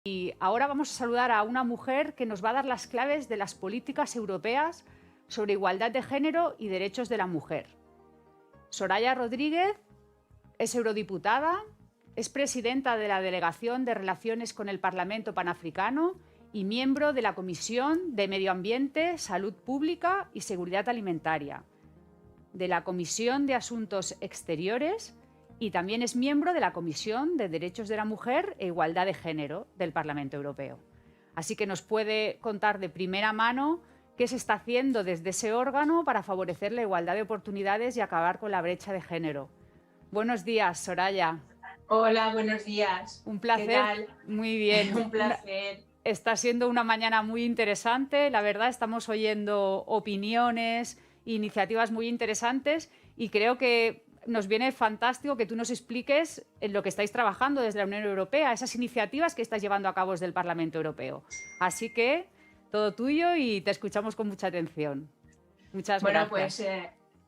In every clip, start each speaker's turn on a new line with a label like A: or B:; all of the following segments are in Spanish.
A: Y ahora vamos a saludar a una mujer que nos va a dar las claves de las políticas europeas sobre igualdad de género y derechos de la mujer. Soraya Rodríguez es eurodiputada, es presidenta de la Delegación de Relaciones con el Parlamento Panafricano y miembro de la Comisión de Medio Ambiente, Salud Pública y Seguridad Alimentaria, de la Comisión de Asuntos Exteriores y también es miembro de la Comisión de Derechos de la Mujer e Igualdad de Género del Parlamento Europeo. Así que nos puede contar de primera mano qué se está haciendo desde ese órgano para favorecer la igualdad de oportunidades y acabar con la brecha de género. Buenos días, Soraya.
B: Hola, buenos días.
A: Un placer.
B: ¿Qué tal?
A: Muy bien.
B: Un placer.
A: Está siendo una mañana muy interesante. La verdad, estamos oyendo opiniones, iniciativas muy interesantes y creo que nos viene fantástico que tú nos expliques en lo que estáis trabajando desde la Unión Europea, esas iniciativas que estás llevando a cabo desde el Parlamento Europeo. Así que todo tuyo y te escuchamos con mucha atención. Muchas gracias.
B: Bueno, pues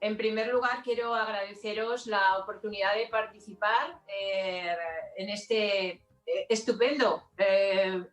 B: en primer lugar quiero agradeceros la oportunidad de participar en este estupendo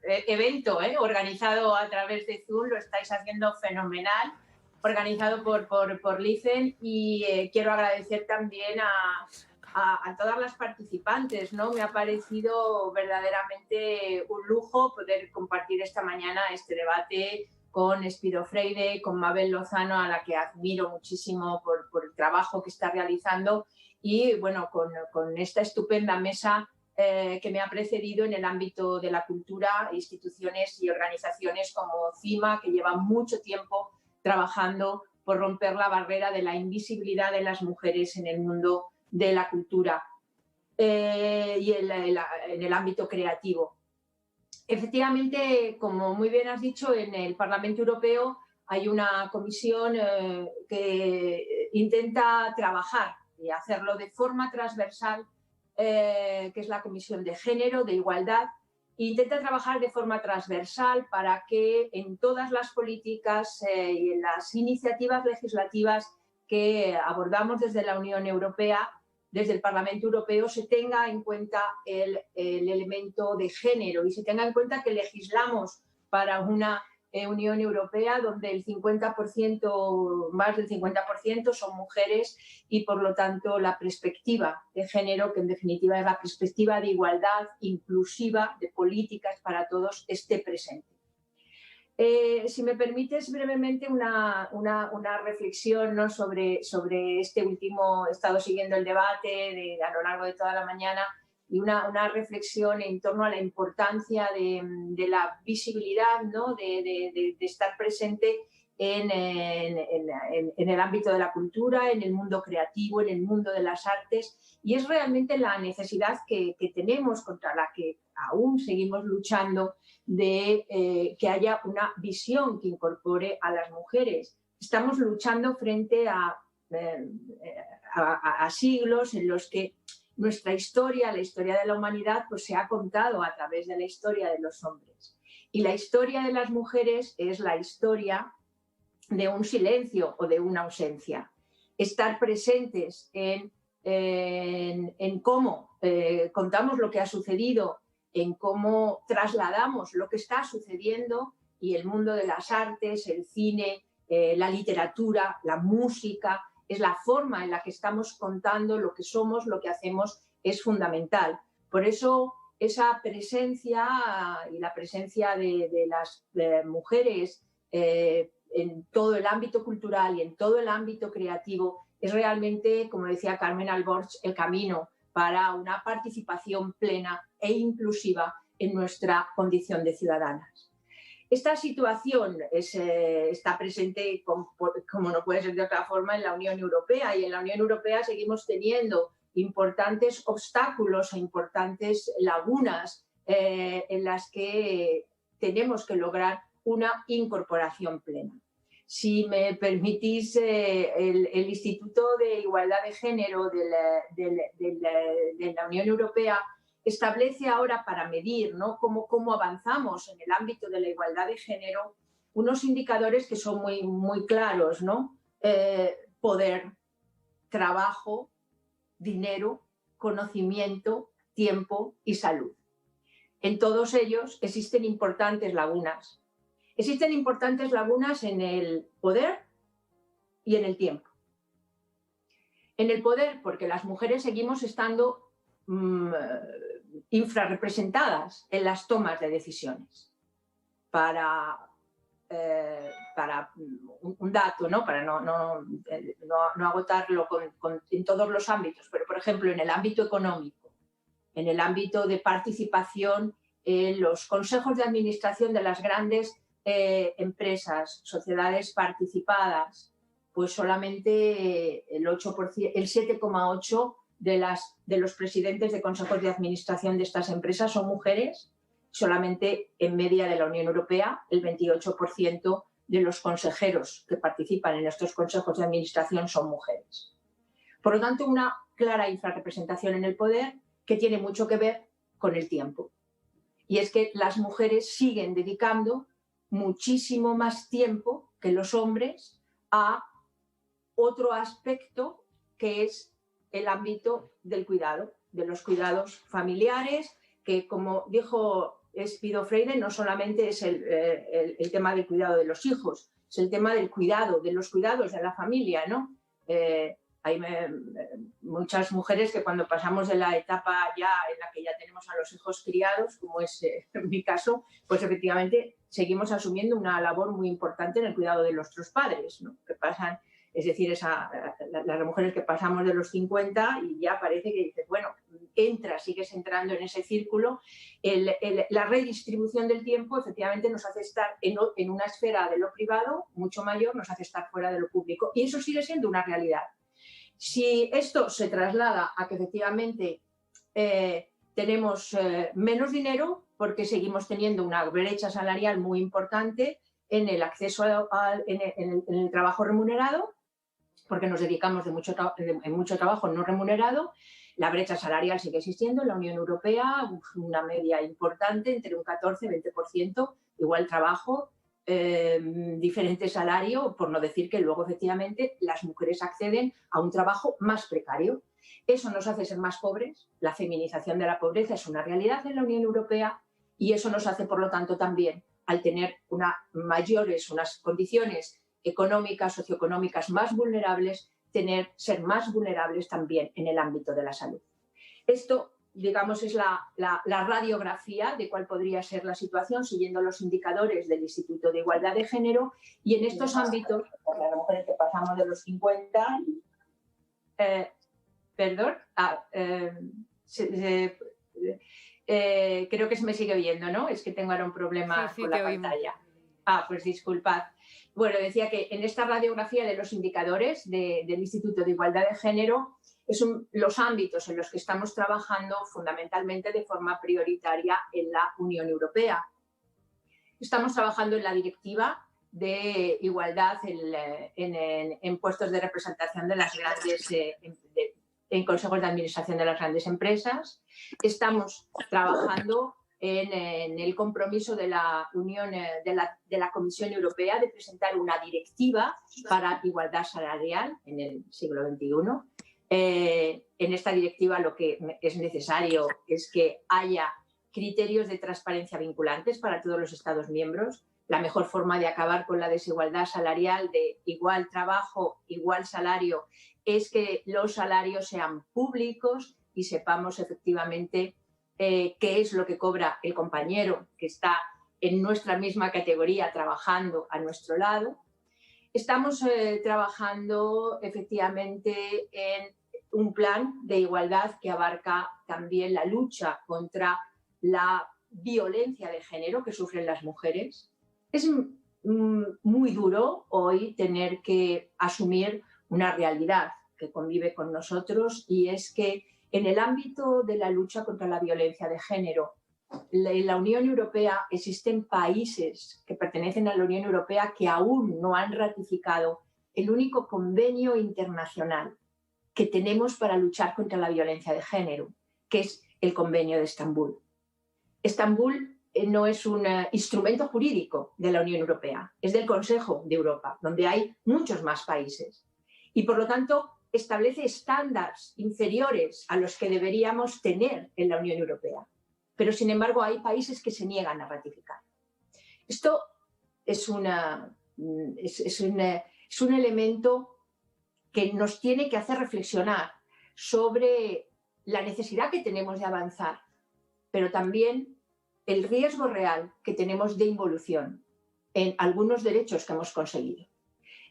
B: evento organizado a través de Zoom. Lo estáis haciendo fenomenal, organizado por LICEN, y quiero agradecer también a todas las participantes, ¿no? Me ha parecido verdaderamente un lujo poder compartir esta mañana este debate con Espido Freire, con Mabel Lozano, a la que admiro muchísimo por el trabajo que está realizando, y bueno, con esta estupenda mesa que me ha precedido en el ámbito de la cultura, instituciones y organizaciones como CIMA, que llevan mucho tiempo trabajando por romper la barrera de la invisibilidad de las mujeres en el mundo de la cultura y en el ámbito creativo. Efectivamente, como muy bien has dicho, en el Parlamento Europeo hay una comisión que intenta trabajar y hacerlo de forma transversal, que es la Comisión de Género, de Igualdad. Intenta trabajar de forma transversal para que en todas las políticas y en las iniciativas legislativas que abordamos desde la Unión Europea, desde el Parlamento Europeo, se tenga en cuenta el elemento de género y se tenga en cuenta que legislamos para una Unión Europea donde el 50%, más del 50% son mujeres, y por lo tanto la perspectiva de género, que en definitiva es la perspectiva de igualdad inclusiva, de políticas para todos, esté presente. Si me permites brevemente una reflexión, ¿no?, sobre este último, he estado siguiendo el debate a lo largo de toda la mañana, y una reflexión en torno a la importancia de la visibilidad, ¿no?, de estar presente en el ámbito de la cultura, en el mundo creativo, en el mundo de las artes, y es realmente la necesidad que tenemos, contra la que aún seguimos luchando, de que haya una visión que incorpore a las mujeres. Estamos luchando frente a siglos en los que nuestra historia, la historia de la humanidad, pues se ha contado a través de la historia de los hombres. Y la historia de las mujeres es la historia de un silencio o de una ausencia. Estar presentes en cómo contamos lo que ha sucedido, en cómo trasladamos lo que está sucediendo, y el mundo de las artes, el cine, la literatura, la música, es la forma en la que estamos contando lo que somos, lo que hacemos, es fundamental. Por eso esa presencia y la presencia de las mujeres en todo el ámbito cultural y en todo el ámbito creativo es realmente, como decía Carmen Alborch, el camino para una participación plena e inclusiva en nuestra condición de ciudadanas. Esta situación está presente, como no puede ser de otra forma, en la Unión Europea, y en la Unión Europea seguimos teniendo importantes obstáculos e importantes lagunas en las que tenemos que lograr una incorporación plena. Si me permitís, el Instituto de Igualdad de Género de la Unión Europea establece ahora, para medir, ¿no?, cómo avanzamos en el ámbito de la igualdad de género, unos indicadores que son muy claros, ¿no? Poder, trabajo, dinero, conocimiento, tiempo y salud. en todos ellos existen importantes lagunas. Existen importantes lagunas en el poder y en el tiempo. En el poder, porque las mujeres seguimos estando infrarrepresentadas en las tomas de decisiones. Para un dato, ¿no? Para no agotarlo en todos los ámbitos, pero por ejemplo en el ámbito económico, en el ámbito de participación en los consejos de administración de las grandes empresas, sociedades participadas, pues solamente el 7,8% de los presidentes de consejos de administración de estas empresas son mujeres. Solamente en media de la Unión Europea, el 28% de los consejeros que participan en estos consejos de administración son mujeres. Por lo tanto, una clara infrarrepresentación en el poder que tiene mucho que ver con el tiempo. Y es que las mujeres siguen dedicando muchísimo más tiempo que los hombres a otro aspecto que es el ámbito del cuidado, de los cuidados familiares, que como dijo Guido Freire, no solamente es el tema del cuidado de los hijos, es el tema del cuidado, de los cuidados de la familia, ¿no? Hay muchas mujeres que cuando pasamos de la etapa ya en la que ya tenemos a los hijos criados, como es mi caso, pues efectivamente seguimos asumiendo una labor muy importante en el cuidado de nuestros padres, ¿no? Que pasan, es decir, las mujeres que pasamos de los 50 y ya parece que dices, bueno, sigues entrando en ese círculo. La redistribución del tiempo efectivamente nos hace estar en una esfera de lo privado mucho mayor, nos hace estar fuera de lo público, y eso sigue siendo una realidad. Si esto se traslada a que efectivamente tenemos menos dinero, porque seguimos teniendo una brecha salarial muy importante en el acceso en el trabajo remunerado, porque nos dedicamos en mucho trabajo no remunerado. La brecha salarial sigue existiendo en la Unión Europea, una media importante, entre un 14 y 20%, igual trabajo, diferente salario, por no decir que luego efectivamente las mujeres acceden a un trabajo más precario. Eso nos hace ser más pobres, la feminización de la pobreza es una realidad en la Unión Europea y eso nos hace, por lo tanto, también, al tener unas condiciones económicas, socioeconómicas más vulnerables, ser más vulnerables también en el ámbito de la salud. Esto, digamos, es la radiografía de cuál podría ser la situación siguiendo los indicadores del Instituto de Igualdad de Género, y en estos ámbitos, por las mujeres que pasamos de los 50, creo que se me sigue oyendo, ¿no? Es que tengo ahora un problema con la pantalla. Pues disculpad. Bueno, decía que en esta radiografía de los indicadores del Instituto de Igualdad de Género son los ámbitos en los que estamos trabajando fundamentalmente de forma prioritaria en la Unión Europea. Estamos trabajando en la directiva de igualdad en puestos de representación de las grandes en consejos de administración de las grandes empresas. Estamos trabajando en el compromiso de la Unión, de la Comisión Europea de presentar una directiva para igualdad salarial en el siglo XXI. En esta directiva lo que es necesario es que haya criterios de transparencia vinculantes para todos los Estados miembros. La mejor forma de acabar con la desigualdad salarial de igual trabajo, igual salario, es que los salarios sean públicos y sepamos efectivamente qué es lo que cobra el compañero que está en nuestra misma categoría trabajando a nuestro lado. Estamos trabajando efectivamente en un plan de igualdad que abarca también la lucha contra la violencia de género que sufren las mujeres. Es muy duro hoy tener que asumir una realidad que convive con nosotros, y es que en el ámbito de la lucha contra la violencia de género, en la Unión Europea existen países que pertenecen a la Unión Europea que aún no han ratificado el único convenio internacional que tenemos para luchar contra la violencia de género, que es el Convenio de Estambul. Estambul no es un instrumento jurídico de la Unión Europea, es del Consejo de Europa, donde hay muchos más países. Y por lo tanto establece estándares inferiores a los que deberíamos tener en la Unión Europea. pero sin embargo hay países que se niegan a ratificar. Esto es un elemento que nos tiene que hacer reflexionar sobre la necesidad que tenemos de avanzar, pero también el riesgo real que tenemos de involución en algunos derechos que hemos conseguido.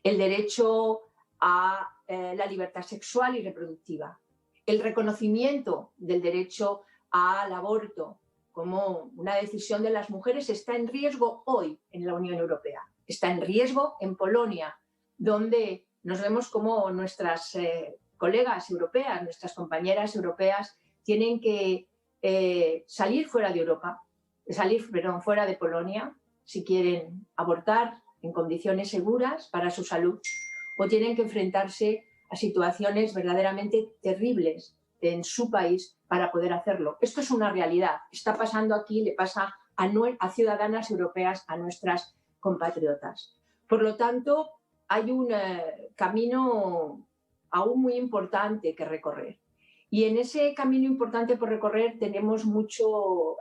B: El derecho a la libertad sexual y reproductiva, el reconocimiento del derecho al aborto como una decisión de las mujeres está en riesgo hoy en la Unión Europea. Está en riesgo en Polonia, donde nos vemos como nuestras colegas europeas, nuestras compañeras europeas, tienen que salir fuera de Europa, fuera de Polonia, si quieren abortar en condiciones seguras para su salud, o tienen que enfrentarse a situaciones verdaderamente terribles en su país para poder hacerlo. Esto es una realidad. Está pasando aquí, le pasa a ciudadanas europeas, a nuestras compatriotas. Por lo tanto, hay un camino aún muy importante que recorrer. Y en ese camino importante por recorrer tenemos mucho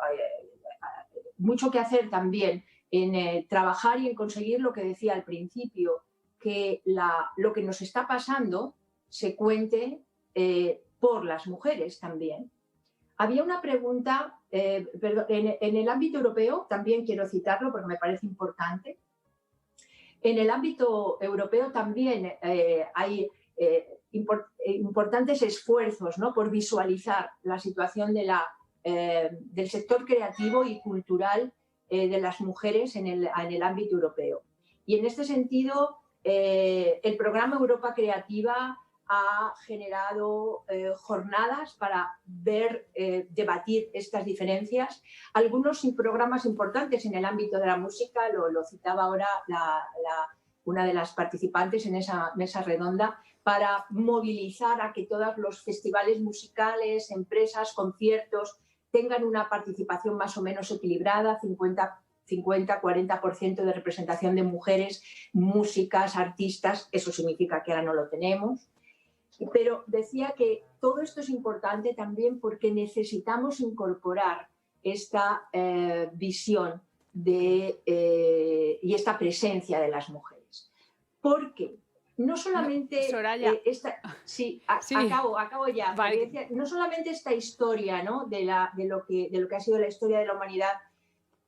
B: que hacer también en trabajar y en conseguir lo que decía al principio, que lo que nos está pasando se cuente por las mujeres también. Había una pregunta, en el ámbito europeo, también quiero citarlo porque me parece importante. En el ámbito europeo también hay importantes esfuerzos, ¿no?, por visualizar la situación del sector creativo y cultural de las mujeres en el ámbito europeo. Y en este sentido, el programa Europa Creativa ha generado jornadas para debatir estas diferencias. Algunos programas importantes en el ámbito de la música, lo citaba ahora una de las participantes en esa mesa redonda, para movilizar a que todos los festivales musicales, empresas, conciertos tengan una participación más o menos equilibrada, 50-40% de representación de mujeres, músicas, artistas. Eso significa que ahora no lo tenemos. Pero decía que todo esto es importante también porque necesitamos incorporar esta visión y esta presencia de las mujeres. Porque no solamente...
A: Soraya.
B: Sí. Acabo ya.
A: Vale.
B: Decía, no solamente esta historia, ¿no?, de lo que ha sido la historia de la humanidad,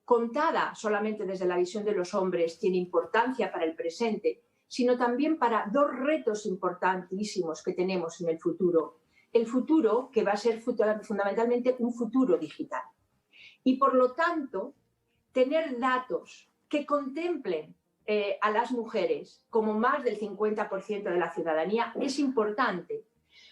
B: contada solamente desde la visión de los hombres, tiene importancia para el presente, sino también para dos retos importantísimos que tenemos en el futuro. El futuro, que va a ser fundamentalmente un futuro digital. Y por lo tanto, tener datos que contemplen a las mujeres como más del 50% de la ciudadanía es importante,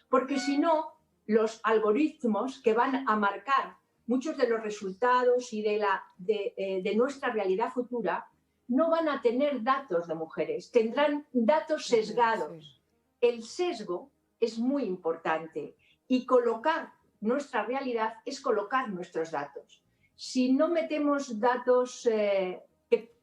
B: porque si no, los algoritmos que van a marcar muchos de los resultados y de nuestra realidad futura no van a tener datos de mujeres, tendrán datos sesgados. El sesgo es muy importante y colocar nuestra realidad es colocar nuestros datos. Si no metemos datos que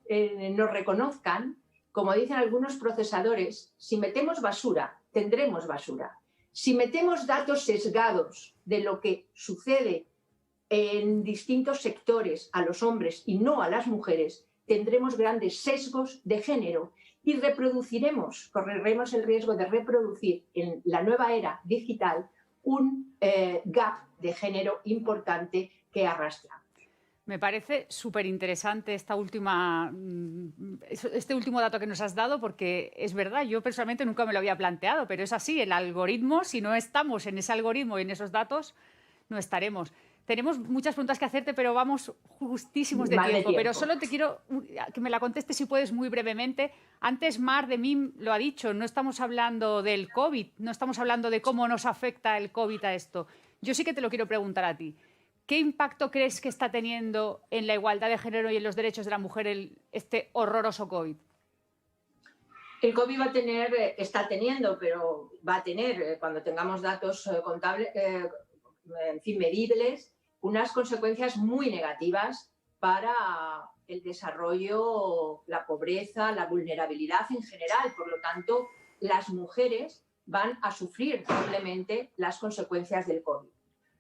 B: nos reconozcan, como dicen algunos procesadores, si metemos basura, tendremos basura. Si metemos datos sesgados de lo que sucede en distintos sectores a los hombres y no a las mujeres, tendremos grandes sesgos de género y correremos el riesgo de reproducir en la nueva era digital un gap de género importante que arrastra.
A: Me parece súper interesante este último dato que nos has dado, porque es verdad, yo personalmente nunca me lo había planteado, pero es así, el algoritmo, si no estamos en ese algoritmo y en esos datos, no estaremos. Tenemos muchas preguntas que hacerte, pero vamos justísimos de tiempo. Pero solo te quiero que me la contestes, si puedes, muy brevemente. Antes Mar de MIM lo ha dicho, no estamos hablando del COVID, no estamos hablando de cómo nos afecta el COVID a esto. Yo sí que te lo quiero preguntar a ti. ¿Qué impacto crees que está teniendo en la igualdad de género y en los derechos de la mujer este horroroso COVID?
B: El COVID está teniendo, pero va a tener, cuando tengamos datos contables, medibles, unas consecuencias muy negativas para el desarrollo, la pobreza, la vulnerabilidad en general. Por lo tanto, las mujeres van a sufrir doblemente las consecuencias del COVID.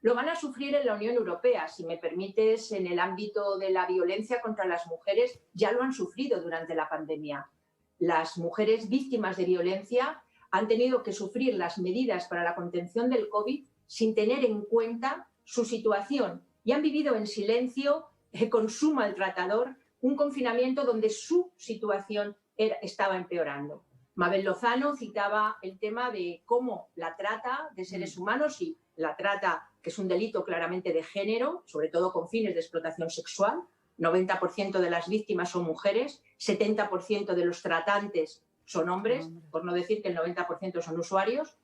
B: lo van a sufrir en la Unión Europea. Si me permites, en el ámbito de la violencia contra las mujeres ya lo han sufrido durante la pandemia. Las mujeres víctimas de violencia han tenido que sufrir las medidas para la contención del COVID sin tener en cuenta su situación y han vivido en silencio con su maltratador un confinamiento donde su situación estaba empeorando. Mabel Lozano citaba el tema de cómo la trata de seres humanos y la trata, que es un delito claramente de género, sobre todo con fines de explotación sexual. 90% de las víctimas son mujeres, 70% de los tratantes son hombres, por no decir que el 90% son usuarios.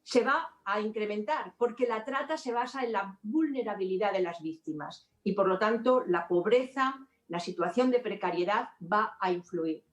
B: Se va a incrementar porque la trata se basa en la vulnerabilidad de las víctimas y, por lo tanto, la pobreza, la situación de precariedad va a influir.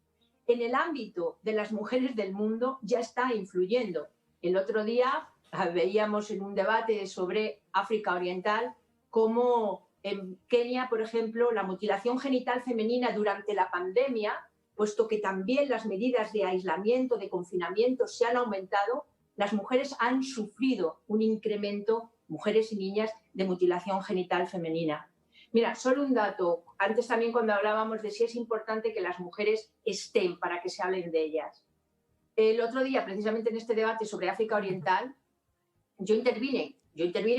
B: En el ámbito de las mujeres del mundo ya está influyendo. El otro día veíamos en un debate sobre África Oriental cómo en Kenia, por ejemplo, la mutilación genital femenina durante la pandemia, puesto que también las medidas de aislamiento, de confinamiento se han aumentado, las mujeres han sufrido un incremento, mujeres y niñas, de mutilación genital femenina. Mira, solo un dato. Antes también cuando hablábamos de si es importante que las mujeres estén para que se hablen de ellas. El otro día, precisamente en este debate sobre África Oriental, yo intervine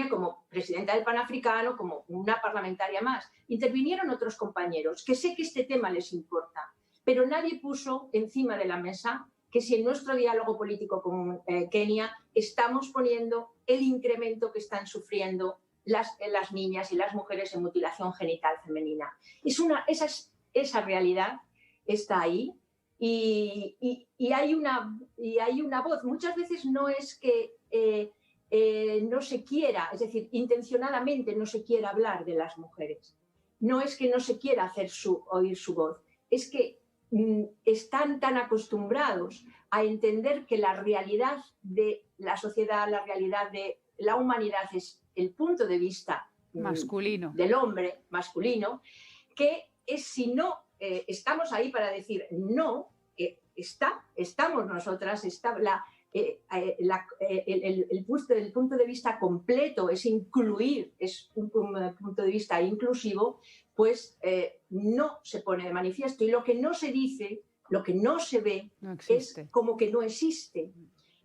B: como presidenta del Panafricano, como una parlamentaria más. Intervinieron otros compañeros, que sé que este tema les importa, pero nadie puso encima de la mesa que si en nuestro diálogo político con Kenia estamos poniendo el incremento que están sufriendo las niñas y las mujeres en mutilación genital femenina. Esa realidad está ahí y hay una voz. Muchas veces no es que no se quiera, es decir, intencionadamente no se quiera hablar de las mujeres. No es que no se quiera hacer oír su voz, es que están tan acostumbrados a entender que la realidad de la sociedad, la realidad de la humanidad es el punto de vista
A: masculino
B: del hombre masculino, que es si no estamos ahí para decir no, estamos nosotras, el punto de vista completo es incluir, es un punto de vista inclusivo, pues no se pone de manifiesto. Y lo que no se dice, lo que no se ve, es como que no existe.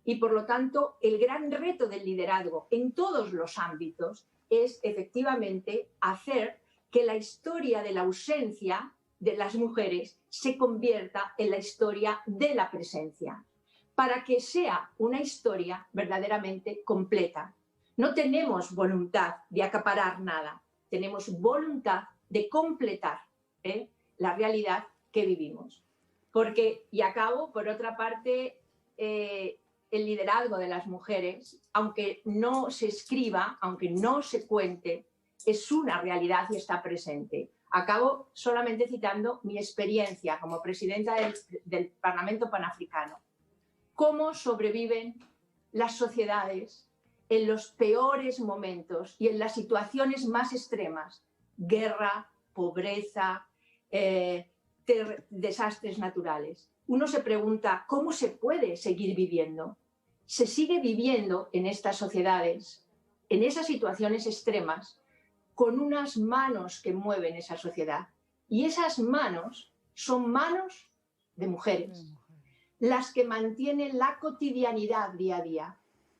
B: Y por lo tanto, el gran reto del liderazgo en todos los ámbitos es efectivamente hacer que la historia de la ausencia de las mujeres se convierta en la historia de la presencia, para que sea una historia verdaderamente completa. No tenemos voluntad de acaparar nada, tenemos voluntad de completar la realidad que vivimos. Porque, y acabo, por otra parte, el liderazgo de las mujeres, aunque no se escriba, aunque no se cuente, es una realidad y está presente. Acabo solamente citando mi experiencia como presidenta del Parlamento Panafricano. Cómo sobreviven las sociedades en los peores momentos y en las situaciones más extremas. Guerra, pobreza, desastres naturales. Uno se pregunta, ¿cómo se puede seguir viviendo? Se sigue viviendo en estas sociedades, en esas situaciones extremas, con unas manos que mueven esa sociedad. Y esas manos son manos de mujeres, las que mantienen la cotidianidad día a día,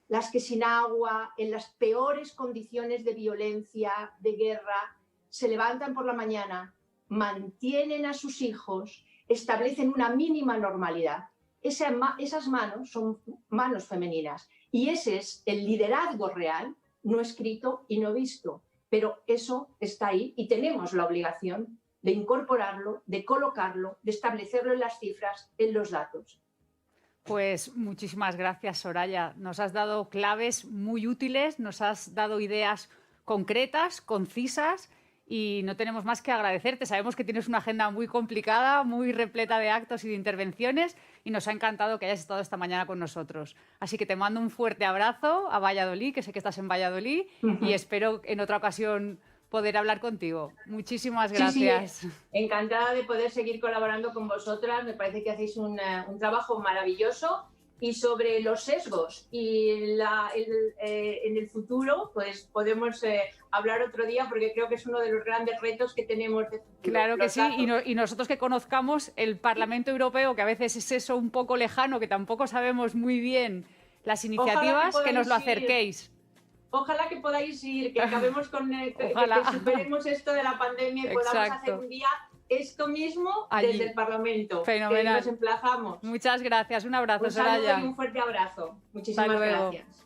B: las que sin agua, en las peores condiciones de violencia, de guerra, se levantan por la mañana, mantienen a sus hijos, establecen una mínima normalidad. Esas manos son manos femeninas y ese es el liderazgo real, no escrito y no visto, pero eso está ahí y tenemos la obligación de incorporarlo, de colocarlo, de establecerlo en las cifras, en los datos.
A: Pues muchísimas gracias, Soraya. Nos has dado claves muy útiles, nos has dado ideas concretas, concisas y no tenemos más que agradecerte. Sabemos que tienes una agenda muy complicada, muy repleta de actos y de intervenciones y nos ha encantado que hayas estado esta mañana con nosotros. Así que te mando un fuerte abrazo a Valladolid, que sé que estás en Valladolid, y espero en otra ocasión poder hablar contigo. Muchísimas gracias.
B: Sí, encantada de poder seguir colaborando con vosotras. Me parece que hacéis un trabajo maravilloso y sobre los sesgos y en el futuro, pues podemos hablar otro día, porque creo que es uno de los grandes retos que tenemos de futuro.
A: Claro que sí, y nosotros que conozcamos el Parlamento Europeo, que a veces es eso un poco lejano, que tampoco sabemos muy bien las iniciativas, que nos lo acerquéis.
B: Ojalá que podáis ir, que acabemos con que superemos esto de la pandemia y podamos hacer un día esto mismo allí, desde el Parlamento.
A: Fenomenal.
B: Que nos emplazamos.
A: Muchas gracias, un abrazo, Soraya.
B: Un saludo y un fuerte abrazo. Muchísimas gracias.